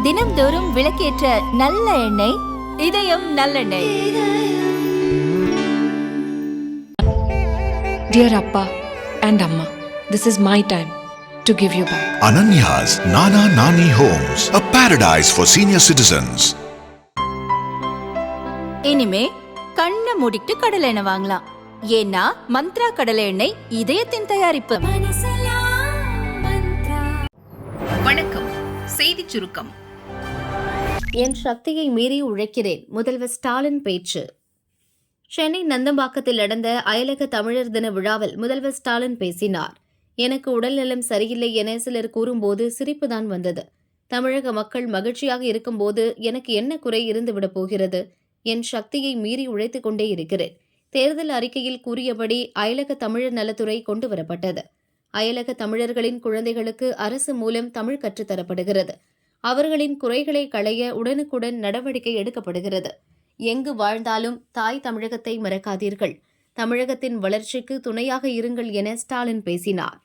தினம்தோறும் விளக்கேற்ற நல்ல எண்ணெய், இதயம் நல்லெண்ணெய். Dear Appa and Amma, this is my time to give you back. Ananya's Nana Nani Homes, a paradise for senior citizens. இனிமே கண்ணை மூடிட்டு கடலை எண்ணெய் வாங்கலாம். ஏன்னா மந்த்ரா கடலை எண்ணெய் இதயத்தின் தயாரிப்பு. வணக்கம். செய்திச் சுருக்கம். என் சக்தியை மீறி உழைக்கிறேன், முதல்வர் ஸ்டாலின் பேச்சு. சென்னை நந்தம்பாக்கத்தில் நடந்த அயலக தமிழர் தின விழாவில் முதல்வர் ஸ்டாலின் பேசினார். எனக்கு உடல்நலம் சரியில்லை என சிலர் கூறும்போது சிரிப்புதான் வந்தது. தமிழக மக்கள் மகிழ்ச்சியாக இருக்கும்போது எனக்கு என்ன குறை இருந்துவிடப் போகிறது? என் சக்தியை மீறி உழைத்துக் கொண்டே இருக்கிறேன். தேர்தல் அறிக்கையில் கூறியபடி அயலக தமிழர் நலத்துறை கொண்டுவரப்பட்டது. அயலக தமிழர்களின் குழந்தைகளுக்கு அரசு மூலம் தமிழ் கற்றுத்தரப்படுகிறது. அவர்களின் குறைகளை களைய உடனுக்குடன் நடவடிக்கை எடுக்கப்படுகிறது. எங்கு வாழ்ந்தாலும் தாய் தமிழகத்தை மறக்காதீர்கள், தமிழகத்தின் வளர்ச்சிக்கு துணையாக இருங்கள் என ஸ்டாலின் பேசினார்.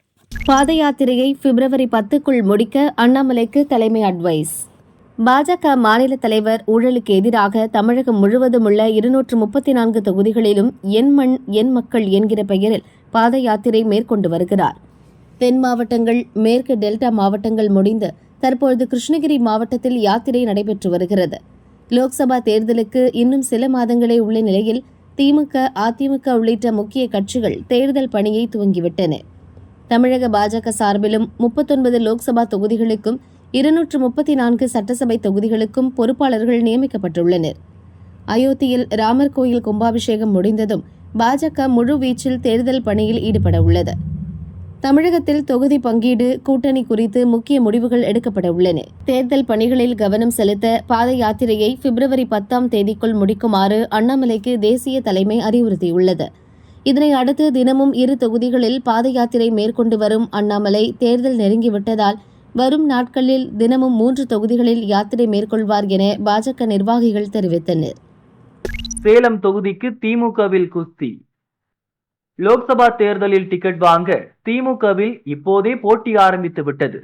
பாத யாத்திரையை பிப்ரவரி 10க்குள் முடிக்க அண்ணாமலைக்கு தலைமை அட்வைஸ். பாஜக மாநில தலைவர் ஊழலுக்கு எதிராக தமிழகம் முழுவதும் உள்ள 234 தொகுதிகளிலும் என் மண் என் மக்கள் என்கிற பெயரில் பாத யாத்திரை மேற்கொண்டு வருகிறார். தென் மாவட்டங்கள், மேற்கு டெல்டா மாவட்டங்கள் முடிந்து தற்பொழுது கிருஷ்ணகிரி மாவட்டத்தில் யாத்திரை நடைபெற்று வருகிறது. லோக்சபா தேர்தலுக்கு இன்னும் சில மாதங்களே உள்ள நிலையில் திமுக, அதிமுக உள்ளிட்ட முக்கிய கட்சிகள் தேர்தல் பணியை துவங்கிவிட்டன. தமிழக பாஜக சார்பிலும் 39 லோக்சபா தொகுதிகளுக்கும் 234 சட்டசபை தொகுதிகளுக்கும் பொறுப்பாளர்கள் நியமிக்கப்பட்டுள்ளனர். அயோத்தியில் ராமர் கோயில் கும்பாபிஷேகம் முடிந்ததும் பாஜக முழுவீச்சில் தேர்தல் பணியில் ஈடுபட உள்ளது. தமிழகத்தில் தொகுதி பங்கீடு, கூட்டணி குறித்து முக்கிய முடிவுகள் எடுக்கப்பட உள்ளன. தேர்தல் பணிகளில் கவனம் செலுத்த பாத யாத்திரையை பிப்ரவரி 10ஆம் தேதிக்குள் முடிக்குமாறு அண்ணாமலைக்கு தேசிய தலைமை அறிவுறுத்தியுள்ளது. இதனை அடுத்து தினமும் 2 தொகுதிகளில் பாத யாத்திரை மேற்கொண்டு வரும் அண்ணாமலை தேர்தல் நெருங்கிவிட்டதால் வரும் நாட்களில் தினமும் 3 தொகுதிகளில் யாத்திரை மேற்கொள்வார் என பாஜக நிர்வாகிகள் தெரிவித்தனர். சேலம் தொகுதிக்கு திமுகவில் குஸ்தி. லோக்சபா தேர்தலில் டிக்கெட் வாங்க திமுகவில் இப்போதே போட்டி ஆரம்பித்து விட்டது.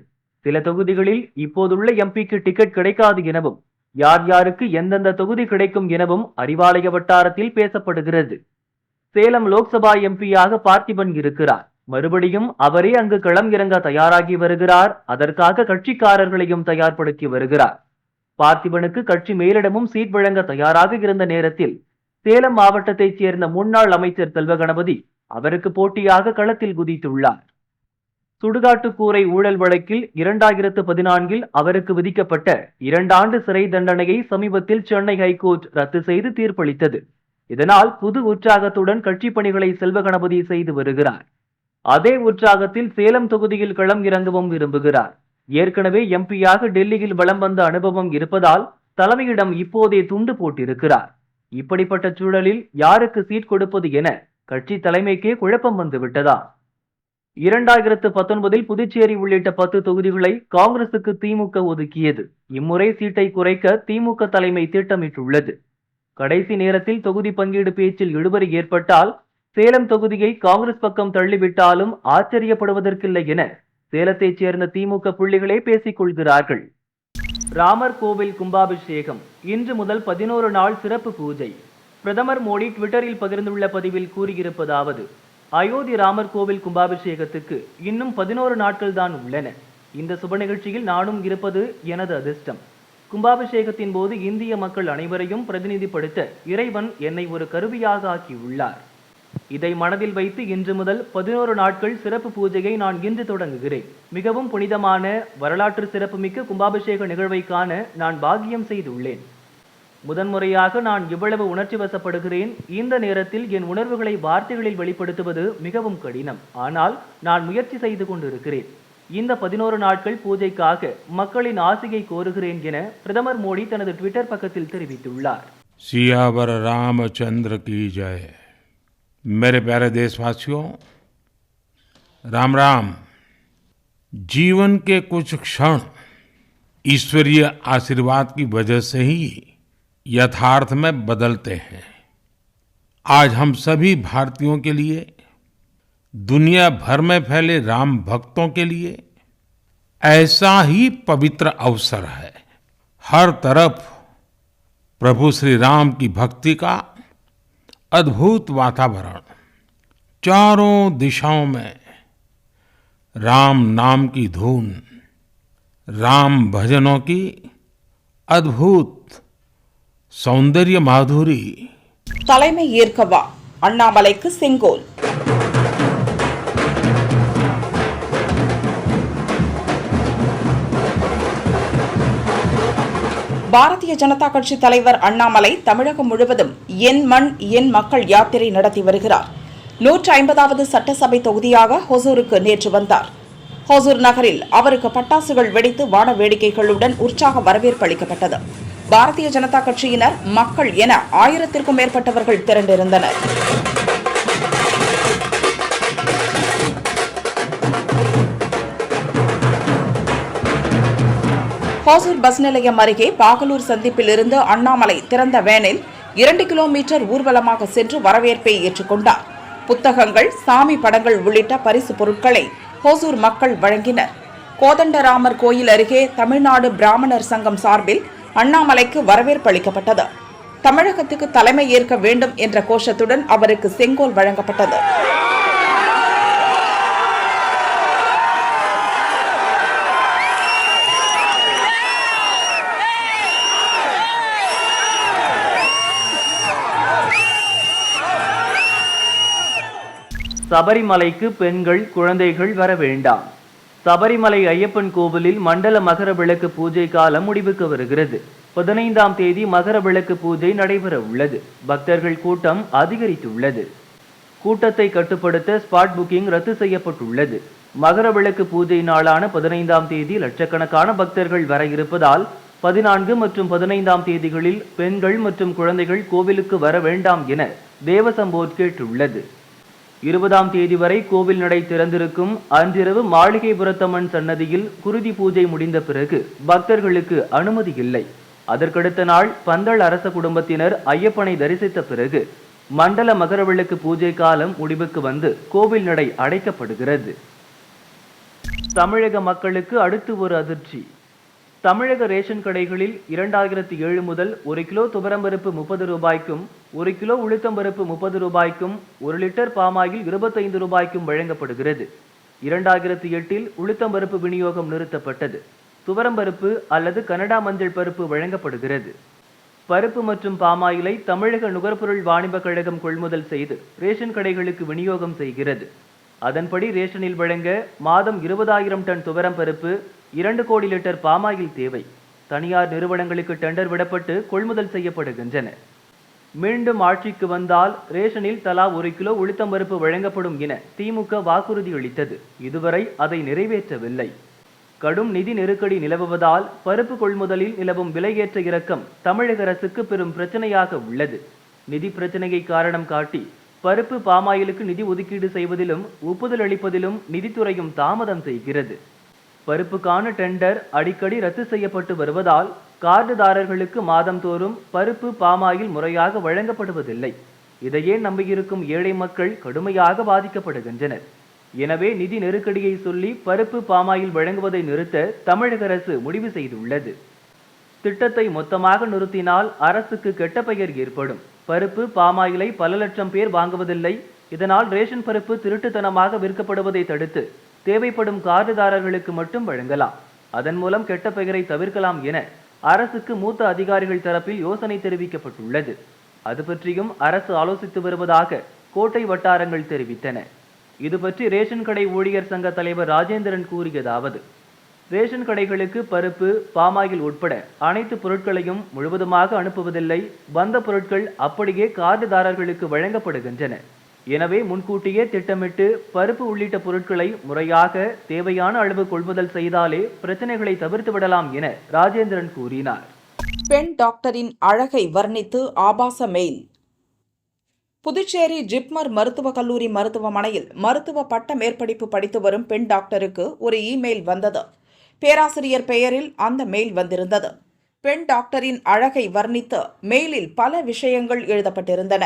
சில தொகுதிகளில் இப்போதுள்ள எம்பிக்கு டிக்கெட் கிடைக்காது எனவும், யார் யாருக்கு எந்தெந்த தொகுதி கிடைக்கும் எனவும் அறிவாலய வட்டாரத்தில் பேசப்படுகிறது. சேலம் லோக்சபா எம்பியாக பார்த்திபன் இருக்கிறார். மறுபடியும் அவரே அங்கு களம் இறங்க தயாராகி வருகிறார். அதற்காக கட்சிக்காரர்களையும் தயார்படுத்தி வருகிறார். பார்த்திபனுக்கு கட்சி மேலிடமும் சீட் வழங்க தயாராக இருந்த நேரத்தில் சேலம் மாவட்டத்தைச் சேர்ந்த முன்னாள் அமைச்சர் செல்வ கணபதி அவருக்கு போட்டியாக களத்தில் குதித்துள்ளார். சுடுகாட்டுக்கூரை ஊழல் வழக்கில் 2014 அவருக்கு விதிக்கப்பட்ட 2 ஆண்டு சிறை தண்டனையை சமீபத்தில் சென்னை ஹைகோர்ட் ரத்து செய்து தீர்ப்பளித்தது. இதனால் புது உற்சாகத்துடன் கட்சி பணிகளை செல்வ கணபதி செய்து வருகிறார். அதே உற்சாகத்தில் சேலம் தொகுதியில் களம் இறங்கவும் விரும்புகிறார். ஏற்கனவே எம்பியாக டெல்லியில் வலம் வந்த அனுபவம் இருப்பதால் தலைமையிடம் இப்போதே துண்டு போட்டிருக்கிறார். இப்படிப்பட்ட சூழலில் யாருக்கு சீட் கொடுப்பது என கட்சி தலைமைக்கே குழப்பம் வந்துவிட்டதா? 2019 புதுச்சேரி உள்ளிட்ட 10 தொகுதிகளை காங்கிரசுக்கு திமுக ஒதுக்கியது. இம்முறை சீட்டை குறைக்க திமுக தலைமை திட்டமிட்டுள்ளது. கடைசி நேரத்தில் தொகுதி பங்கீடு பேச்சில் இழுபறி ஏற்பட்டால் சேலம் தொகுதியை காங்கிரஸ் பக்கம் தள்ளிவிட்டாலும் ஆச்சரியப்படுவதற்கில்லை என சேலத்தைச் சேர்ந்த திமுக புள்ளிகளே பேசிக் கொள்கிறார்கள். ராமர் கோவில் கும்பாபிஷேகம் இன்று முதல் 11 நாள் சிறப்பு பூஜை. பிரதமர் மோடி ட்விட்டரில் பகிர்ந்துள்ள பதிவில் கூறியிருப்பதாவது: அயோத்தி ராமர் கோவில் கும்பாபிஷேகத்துக்கு இன்னும் 11 நாட்கள் தான் உள்ளன. இந்த சுப நிகழ்ச்சியில் நானும் இருப்பது எனது அதிர்ஷ்டம். கும்பாபிஷேகத்தின் போது இந்திய மக்கள் அனைவரையும் பிரதிநிதிப்படுத்த இறைவன் என்னை ஒரு கருவியாக ஆக்கியுள்ளார். இதை மனதில் வைத்து இன்று முதல் 11 நாட்கள் சிறப்பு பூஜையை நான் இன்று தொடங்குகிறேன். மிகவும் புனிதமான, வரலாற்று சிறப்புமிக்க கும்பாபிஷேக நிகழ்வை காண நான் பாக்கியம் செய்துள்ளேன். முதன்முறையாக நான் இவ்வளவு உணர்ச்சி வசப்படுகிறேன். இந்த நேரத்தில் என் உணர்வுகளை வார்த்தைகளில் வெளிப்படுத்துவது மிகவும் கடினம். ஆனால் நான் முயற்சி செய்து கொண்டிருக்கிறேன். இந்த 11 நாட்கள் பூஜைக்காக மக்களின் ஆசையை கோருகிறேன் என பிரதமர் மோடி தனது ட்விட்டர் பக்கத்தில் தெரிவித்துள்ளார். सियावर रामचंद्र की जय। मेरे प्यारे देशवासियों, राम राम। जीवन के कुछ क्षण ईश्वरीय आशीर्वाद की वजह से ही यथार्थ में बदलते हैं। आज हम सभी भारतीयों के लिए, दुनिया भर में फैले राम भक्तों के लिए ऐसा ही पवित्र अवसर है। हर तरफ प्रभु श्री राम की भक्ति का अद्भुत वातावरण, चारों दिशाओं में राम नाम की धुन, राम भजनों की अद्भुत सौंदर्य माधुरी। தலைமை ஏற்கவா அண்ணாமலைக்கு செங்கோல். பாரதிய ஜனதா கட்சி தலைவர் அண்ணாமலை தமிழகம் முழுவதும் என் மண் என் மக்கள் யாத்திரை நடத்தி வருகிறார். 150வது சட்டசபை தொகுதியாக ஹொசூருக்கு நேற்று வந்தார். ஹொசூர் நகரில் அவருக்கு பட்டாசுகள் வெடித்து வான வேடிக்கைகளுடன் உற்சாக வரவேற்பு அளிக்கப்பட்டது. பாரதிய ஜனதா கட்சியினர், மக்கள் என 1000த்திற்கும் மேற்பட்டவர்கள் திரண்டிருந்தனர். ஹோசூர் பஸ் நிலையம் அருகே பாகலூர் சந்திப்பில் இருந்து அண்ணாமலை திறந்த வேனில் 2 கிலோமீட்டர் ஊர்வலமாக சென்று வரவேற்பை ஏற்றுக்கொண்டார். புத்தகங்கள், சாமி படங்கள் உள்ளிட்ட பரிசு பொருட்களை ஹோசூர் மக்கள் வழங்கினர். கோதண்டராமர் கோயில் அருகே தமிழ்நாடு பிராமணர் சங்கம் சார்பில் அண்ணாமலைக்கு வரவேற்பு அளிக்கப்பட்டது. தமிழகத்துக்கு தலைமை ஏற்க வேண்டும் என்ற கோஷத்துடன் அவருக்கு செங்கோல் வழங்கப்பட்டது. சபரிமலைக்கு பெண்கள், குழந்தைகள் வர வேண்டாம். சபரிமலை ஐயப்பன் கோவிலில் மண்டல மகர விளக்கு பூஜை காலம் முடிவுக்கு வருகிறது. 15ஆம் தேதி மகர விளக்கு பூஜை நடைபெற உள்ளது. பக்தர்கள் கூட்டம் அதிகரித்துள்ளது. கூட்டத்தை கட்டுப்படுத்த ஸ்பாட் புக்கிங் ரத்து செய்யப்பட்டுள்ளது. மகர விளக்கு பூஜை நாளான 15ஆம் தேதி லட்சக்கணக்கான பக்தர்கள் வர இருப்பதால் 14 மற்றும் 15ஆம் தேதிகளில் பெண்கள் மற்றும் குழந்தைகள் கோவிலுக்கு வர வேண்டாம் என தேவசம் போர்டு கேட்டுள்ளது. 20ஆம் தேதி வரை கோவில் நடை திறந்திருக்கும். அன்றிரவு மாளிகைபுரத்தம்மன் சன்னதியில் குருதி பூஜை முடிந்த பிறகு பக்தர்களுக்கு அனுமதி இல்லை. அதற்கடுத்த நாள் பந்தள் அரச குடும்பத்தினர் ஐயப்பனை தரிசித்த பிறகு மண்டல மகரவிளக்கு பூஜை காலம் முடிவுக்கு வந்து கோவில் நடை அடைக்கப்படுகிறது. தமிழக மக்களுக்கு அடுத்து ஒரு அதிர்ச்சி. தமிழக ரேஷன் கடைகளில் 2007 முதல் 1 கிலோ துவரம்பருப்பு 30 ரூபாய்க்கும், 1 கிலோ உளுத்தம்பருப்பு 30 ரூபாய்க்கும், 1 லிட்டர் பாமாயில் 25 ரூபாய்க்கும் வழங்கப்படுகிறது. 2008இல் உளுத்தம்பருப்பு விநியோகம் நிறுத்தப்பட்டது. துவரம்பருப்பு அல்லது கனடா மஞ்சள் பருப்பு வழங்கப்படுகிறது. பருப்பு மற்றும் பாமாயிலை தமிழக நுகர்பொருள் வாணிப கழகம் கொள்முதல் செய்து ரேஷன் கடைகளுக்கு விநியோகம் செய்கிறது. அதன்படி ரேஷனில் வழங்க மாதம் 20,000 டன் துவரம் பருப்பு, 2 கோடி லிட்டர் பாமாயில் தேவை. தனியார் நிறுவனங்களுக்கு டெண்டர் விடப்பட்டு கொள்முதல் செய்யப்படுகின்றன. மீண்டும் ஆட்சிக்கு வந்தால் ரேஷனில் தலா 1 கிலோ உளுத்தம்பருப்பு வழங்கப்படும் என திமுக வாக்குறுதி அளித்தது. இதுவரை அதை நிறைவேற்றவில்லை. கடும் நிதி நெருக்கடி நிலவுவதால் பருப்பு கொள்முதலில் நிலவும் விலையேற்ற இறக்கம் தமிழக அரசுக்கு பெரும் பிரச்சனையாக உள்ளது. நிதி பிரச்சனையை காரணம் காட்டி பருப்பு, பாமாயிலுக்கு நிதி ஒதுக்கீடு செய்வதிலும் ஒப்புதல் அளிப்பதிலும் நிதித்துறையும் தாமதம் செய்கிறது. பருப்புக்கான டெண்டர் அடிக்கடி ரத்து செய்யப்பட்டு வருவதால் கார்டுதாரர்களுக்கு மாதந்தோறும் பருப்பு, பாமாயில் முறையாக வழங்கப்படுவதில்லை. இதையே நம்பியிருக்கும் ஏழை மக்கள் கடுமையாக பாதிக்கப்படுகின்றனர். எனவே நிதி நெருக்கடியை சொல்லி பருப்பு, பாமாயில் வழங்குவதை நிறுத்த தமிழக அரசு முடிவு செய்துள்ளது. திட்டத்தை மொத்தமாக நிறுத்தினால் அரசுக்கு கெட்ட பெயர் ஏற்படும். பருப்பு, பாமாயிலை பல லட்சம் பேர் வாங்குவதில்லை. இதனால் ரேஷன் பருப்பு திருட்டுத்தனமாக விற்கப்படுவதை தடுத்து தேவைப்படும் கார்டுதாரர்களுக்கு மட்டும் வழங்கலாம். அதன் மூலம் கெட்ட பெயரை தவிர்க்கலாம் என அரசுக்கு மூத்த அதிகாரிகள் தரப்பில் யோசனை தெரிவிக்கப்பட்டுள்ளது. அது பற்றியும் அரசு ஆலோசித்து வருவதாக கோட்டை வட்டாரங்கள் தெரிவித்தன. இது பற்றி ரேஷன் கடை ஊழியர் சங்க தலைவர் ராஜேந்திரன் கூறியதாவது: ரேஷன் கடைகளுக்கு பருப்பு, பாமாயில் உட்பட அனைத்து பொருட்களையும் முழுவதுமாக அனுப்புவதில்லை. வந்த பொருட்கள் அப்படியே கார்டுதாரர்களுக்கு வழங்கப்படுகின்றன. எனவே முன்கூட்டியே திட்டமிட்டு பருப்பு உள்ளிட்ட பொருட்களை முறையாக தேவையான அளவு கொள்முதல் செய்தாலே பிரச்சனைகளை தவிர்த்து விடலாம் என ராஜேந்திரன் கூறினார். பெண் டாக்டரின் அழகை வர்ணித்து ஆபாச மெயில். புதுச்சேரி ஜிப்மர் மருத்துவக் கல்லூரி மருத்துவமனையில் மருத்துவ பட்ட மேற்படிப்பு படித்து வரும் பெண் டாக்டருக்கு ஒரு இமெயில் வந்தது. பேராசிரியர் பெயரில் அந்த மெயில் வந்திருந்தது. பெண் டாக்டரின் அழகை வர்ணித்து மெயிலில் பல விஷயங்கள் எழுதப்பட்டிருந்தன.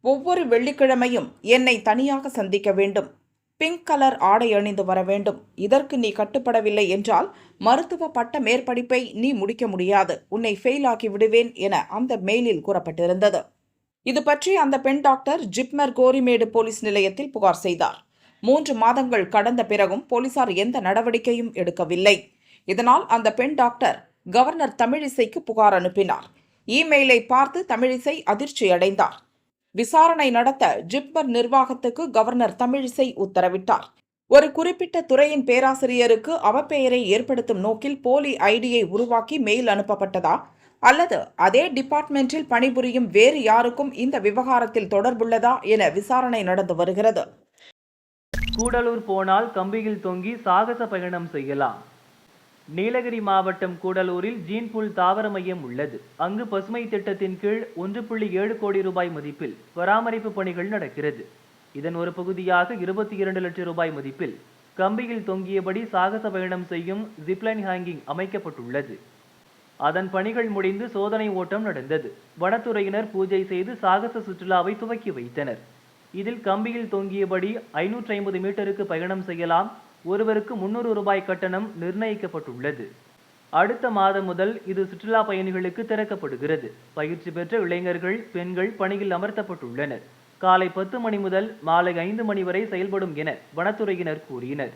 ஒவ்வொரு வெள்ளிக்கிழமையும் என்னை தனியாக சந்திக்க வேண்டும். பிங்க் கலர் ஆடை அணிந்து வர வேண்டும். இதற்கு நீ கட்டுப்படவில்லை என்றால் மருத்துவ பட்ட மேற்படிப்பை நீ முடிக்க முடியாது, உன்னை ஃபெயில் ஆக்கி விடுவேன் என அந்த மெயிலில் கூறப்பட்டிருந்தது. இது பற்றி அந்த பெண் டாக்டர் ஜிப்மர் கோரிமேடு போலீஸ் நிலையத்தில் புகார் செய்தார். 3 மாதங்கள் கடந்த பிறகும் போலீசார் எந்த நடவடிக்கையும் எடுக்கவில்லை. இதனால் அந்த பெண் டாக்டர் கவர்னர் தமிழிசைக்கு புகார் அனுப்பினார். இமெயிலை பார்த்து தமிழிசை அதிர்ச்சி அடைந்தார். விசாரணை நடத்த ஜிப்மர் நிர்வாகத்துக்கு கவர்னர் தமிழிசை உத்தரவிட்டார். ஒரு குறிப்பிட்ட துறையின் பேராசிரியருக்கு அவப்பெயரை ஏற்படுத்தும் நோக்கில் போலி ஐடியை உருவாக்கி மெயில் அனுப்பப்பட்டதா அல்லது அதே டிபார்ட்மெண்டில் பணிபுரியும் வேறு யாருக்கும் இந்த விவகாரத்தில் தொடர்புள்ளதா என விசாரணை நடந்து வருகிறது. கூடலூர் போனால் கம்பியில் தொங்கி சாகச பயணம் செய்யலாம். நீலகிரி மாவட்டம் கூடலூரில் ஜீன்புல் தாவர மையம் உள்ளது. அங்கு பசுமை திட்டத்தின் கீழ் 1.7 கோடி ரூபாய் மதிப்பில் பராமரிப்பு பணிகள் நடக்கிறது. இதன் ஒரு பகுதியாக 22 லட்சம் ரூபாய் மதிப்பில் கம்பியில் தொங்கியபடி சாகச பயணம் செய்யும் ஜிப்லைன் ஹேங்கிங் அமைக்கப்பட்டுள்ளது. அதன் பணிகள் முடிந்து சோதனை ஓட்டம் நடந்தது. வனத்துறையினர் பூஜை செய்து சாகச சுற்றுலாவை துவக்கி வைத்தனர். இதில் கம்பியில் தொங்கியபடி 550 மீட்டருக்கு பயணம் செய்யலாம். ஒருவருக்கு 300 ரூபாய் கட்டணம் நிர்ணயிக்கப்பட்டுள்ளது. அடுத்த மாதம் முதல் இது சுற்றுலா பயணிகளுக்கு திறக்கப்படுகிறது. பயிற்சி பெற்ற இளைஞர்கள், பெண்கள் பணியில் அமர்த்தப்பட்டுள்ளனர். காலை 10 மணி முதல் மாலை 5 மணி வரை செயல்படும் என வனத்துறையினர் கூறினர்.